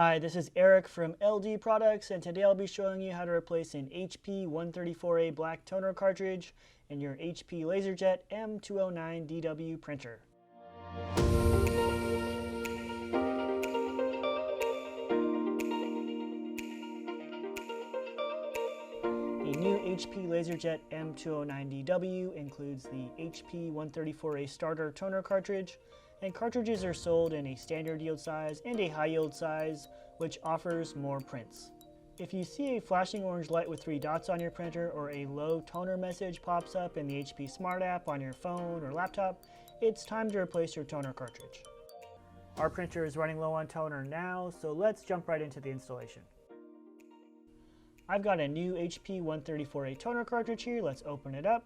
Hi, this is Eric from LD Products, and today I'll be showing you how to replace an HP 134A black toner cartridge in your HP LaserJet M209dw printer. A new HP LaserJet M209dw includes the HP 134A starter toner cartridge, and cartridges are sold in a standard yield size and a high yield size, which offers more prints. If you see a flashing orange light with 3 dots on your printer or a low toner message pops up in the HP Smart app on your phone or laptop, it's time to replace your toner cartridge. Our printer is running low on toner now, so let's jump right into the installation. I've got a new HP 134A toner cartridge here. Let's open it up.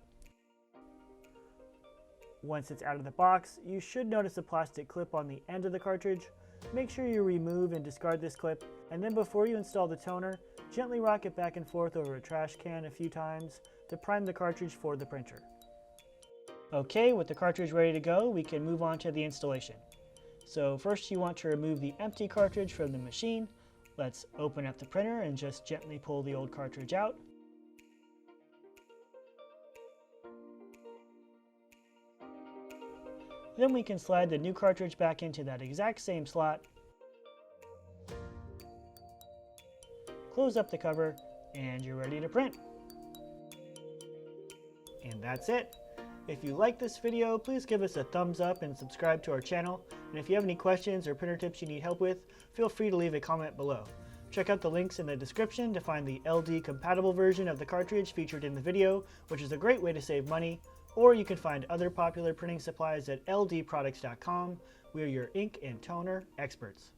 Once it's out of the box, you should notice a plastic clip on the end of the cartridge. Make sure you remove and discard this clip, and then before you install the toner, gently rock it back and forth over a trash can a few times to prime the cartridge for the printer. Okay, with the cartridge ready to go, we can move on to the installation. So first you want to remove the empty cartridge from the machine. Let's open up the printer and just gently pull the old cartridge out. Then we can slide the new cartridge back into that exact same slot. Close up the cover, and you're ready to print. And that's it. If you like this video, please give us a thumbs up and subscribe to our channel. And if you have any questions or printer tips you need help with, feel free to leave a comment below. Check out the links in the description to find the LD compatible version of the cartridge featured in the video, which is a great way to save money. Or you can find other popular printing supplies at ldproducts.com. We are your ink and toner experts.